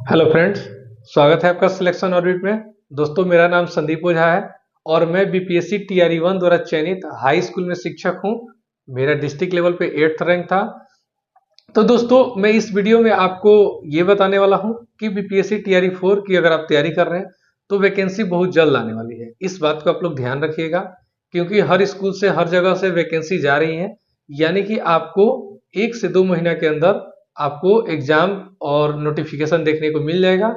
Hello friends, स्वागत है आपका सिलेक्शन ऑडिट में। दोस्तों, मेरा नाम संदीप ओझा है और मैं बीपीएससी टीआरई 1 द्वारा चयनित हाई स्कूल में शिक्षक हूं। मेरा डिस्ट्रिक्ट लेवल पे 8th रैंक था। तो दोस्तों, मैं इस वीडियो में आपको ये बताने वाला हूं कि बीपीएससी टीआरई 4 की अगर आप तैयारी कर रहे हैं तो वैकेंसी बहुत जल्द आने वाली है। इस बात को आप लोग ध्यान रखिएगा, क्योंकि हर स्कूल से हर जगह से वैकेंसी जा रही है। यानी कि आपको 1 से 2 महीना के अंदर आपको एग्जाम और नोटिफिकेशन देखने को मिल जाएगा।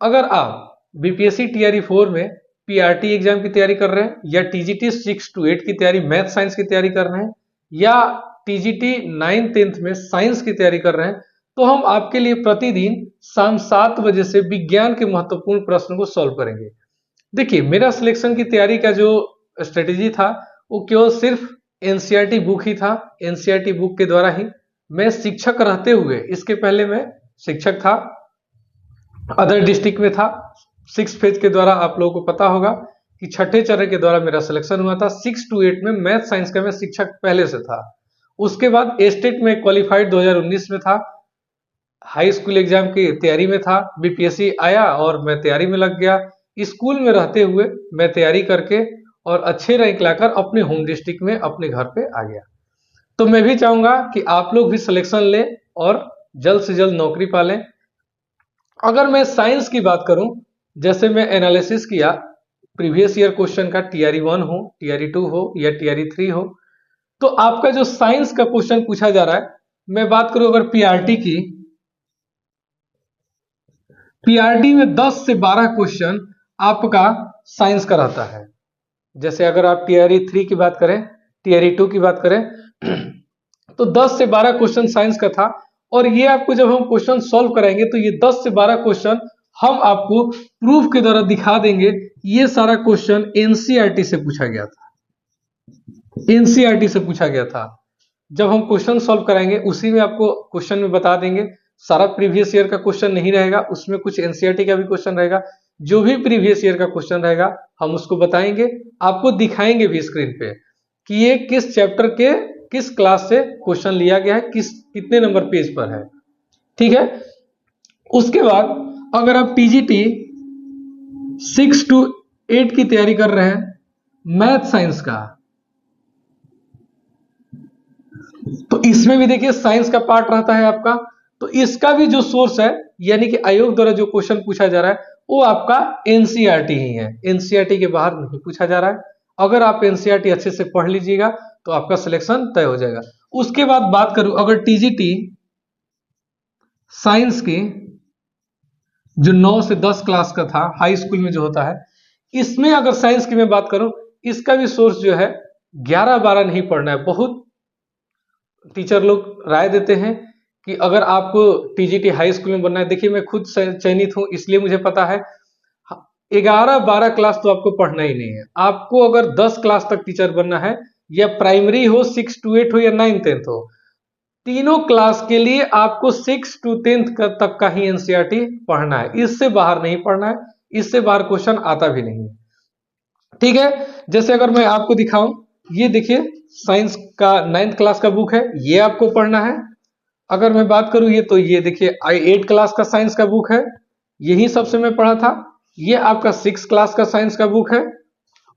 अगर आप बीपीएससी टीआरई 4 में पीआरटी एग्जाम की तैयारी कर रहे हैं या टीजीटी 6 to 8 की तैयारी मैथ साइंस की तैयारी कर रहे हैं या टीजीटी 9th 10th में साइंस की तैयारी कर रहे हैं, तो हम आपके लिए प्रतिदिन शाम 7 बजे से विज्ञान के महत्वपूर्ण प्रश्न को सॉल्व करेंगे। देखिए, मेरा सिलेक्शन की तैयारी का जो स्ट्रेटेजी था वो केवल सिर्फ एनसीईआरटी बुक ही था। एनसीईआरटी बुक के द्वारा ही मैं शिक्षक रहते हुए, इसके पहले मैं शिक्षक था, अदर डिस्ट्रिक्ट में था। 6 फेज के द्वारा आप लोगों को पता होगा कि छठे चरण के द्वारा मेरा सिलेक्शन हुआ था। 6 to 8 में मैथ साइंस का मैं शिक्षक पहले से था। उसके बाद स्टेट में क्वालिफाइड 2019 में था। हाई स्कूल एग्जाम की तैयारी में था। बीपीएससी आया और मैं तैयारी में लग गया। स्कूल में रहते हुए मैं तैयारी करके और अच्छे रैंक लाकर अपने होम डिस्ट्रिक्ट में अपने घर पे आ गया। तो मैं भी चाहूंगा कि आप लोग भी सिलेक्शन लें और जल्द से जल्द नौकरी पालें। अगर मैं साइंस की बात करूं, जैसे मैं एनालिसिस किया प्रीवियस ईयर क्वेश्चन का, टीआरई 1 हो, टीआरई 2 हो या टीआरई 3 हो, तो आपका जो साइंस का क्वेश्चन पूछा जा रहा है, मैं बात करूं अगर पीआरटी की, पीआरटी में 10 से 12 क्वेश्चन आपका साइंस का रहता है। जैसे अगर आप टीआरई 3 की बात करें, टीआरई 2 की बात करें तो 10 से 12 क्वेश्चन साइंस का था। और ये आपको जब हम क्वेश्चन सॉल्व कराएंगे तो ये 10 से 12 क्वेश्चन हम आपको प्रूफ के द्वारा दिखा देंगे। ये सारा क्वेश्चन एनसीईआरटी से पूछा गया था। एनसीईआरटी से पूछा गया था। जब हम क्वेश्चन सॉल्व कराएंगे उसी में आपको क्वेश्चन में बता देंगे। सारा प्रीवियस ईयर का क्वेश्चन नहीं रहेगा, उसमें कुछ एनसीईआरटी का भी क्वेश्चन रहेगा। जो भी प्रीवियस ईयर का क्वेश्चन रहेगा हम उसको बताएंगे, आपको दिखाएंगे भी स्क्रीन पे कि ये किस चैप्टर के किस क्लास से क्वेश्चन लिया गया है, कितने नंबर पेज पर है। ठीक है। उसके बाद अगर आप टीजीटी 6 to 8 की तैयारी कर रहे हैं मैथ साइंस का, तो इसमें भी देखिए साइंस का पार्ट रहता है आपका। तो इसका भी जो सोर्स है, यानी कि आयोग द्वारा जो क्वेश्चन पूछा जा रहा है वो आपका एनसीईआरटी ही है। एनसीईआरटी के बाहर नहीं पूछा जा रहा है। अगर आप एनसीईआरटी अच्छे से पढ़ लीजिएगा तो आपका सिलेक्शन तय हो जाएगा। उसके बाद बात करूं अगर टीजीटी साइंस की, जो 9 से 10 क्लास का था, हाई स्कूल में जो होता है, इसमें अगर साइंस की मैं बात करूं, इसका भी सोर्स जो है 11-12 नहीं पढ़ना है। बहुत टीचर लोग राय देते हैं कि अगर आपको टीजीटी हाई स्कूल में बनना है, देखिए मैं खुद चयनित हूं इसलिए मुझे पता है, 11-12 क्लास तो आपको पढ़ना ही नहीं है। आपको अगर 10 क्लास तक टीचर बनना है, या प्राइमरी हो, 6 to 8 हो या 9th 10th हो, तीनों क्लास के लिए आपको 6 to 10th तक का ही एनसीईआरटी पढ़ना है। इससे बाहर नहीं पढ़ना है, इससे बाहर क्वेश्चन आता भी नहीं है। ठीक है। जैसे अगर मैं आपको दिखाऊं, ये देखिए साइंस का 9th क्लास का बुक है, ये आपको पढ़ना है। अगर मैं बात करूं ये, तो ये देखिए 8 क्लास का साइंस का बुक है, यही सबसे मैं पढ़ा था। ये आपका 6 क्लास का साइंस का बुक है।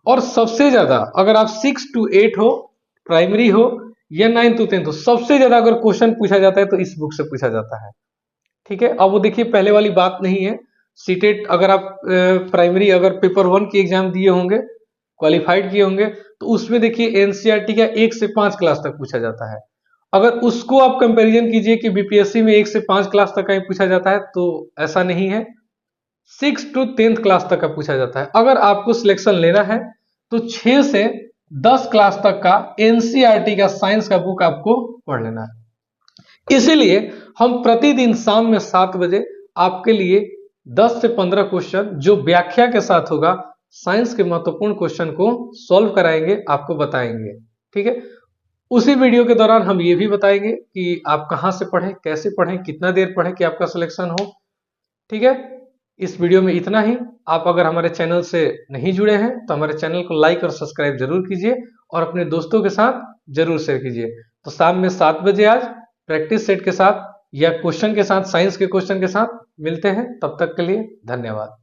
और सबसे ज्यादा अगर आप 6 to 8 हो, प्राइमरी हो या 9th to 10th हो, सबसे ज्यादा अगर क्वेश्चन पूछा जाता है तो इस बुक से पूछा जाता है। ठीक है। अब वो देखिए पहले वाली बात नहीं है। सीटेट अगर आप प्राइमरी अगर पेपर 1 की एग्जाम दिए होंगे, क्वालिफाइड किए होंगे, तो उसमें देखिए एनसीईआरटी का 1 से 5 क्लास तक पूछा जाता है। अगर उसको आप कंपैरिजन कीजिए कि बीपीएससी में 1 से 5 क्लास तक का ही पूछा जाता है, तो ऐसा नहीं है। 6 to 10th क्लास तक का पूछा जाता है। अगर आपको सिलेक्शन लेना है तो 6 से 10 क्लास तक का एनसीईआरटी का साइंस का बुक आपको पढ़ लेना है। इसीलिए हम प्रतिदिन शाम में 7 बजे आपके लिए 10 से 15 क्वेश्चन जो व्याख्या के साथ होगा, साइंस के महत्वपूर्ण क्वेश्चन को सॉल्व कराएंगे, आपको बताएंगे। ठीक है। उसी वीडियो के दौरान हम ये भी बताएंगे कि आप कहां से पढ़ें, कैसे पढ़ें, कितना देर पढ़ें कि आपका सिलेक्शन हो। ठीक है। इस वीडियो में इतना ही। आप अगर हमारे चैनल से नहीं जुड़े हैं तो हमारे चैनल को लाइक और सब्सक्राइब जरूर कीजिए और अपने दोस्तों के साथ जरूर शेयर कीजिए। तो शाम में 7 बजे आज प्रैक्टिस सेट के साथ या क्वेश्चन के साथ, साइंस के क्वेश्चन के साथ मिलते हैं, तब तक के लिए धन्यवाद।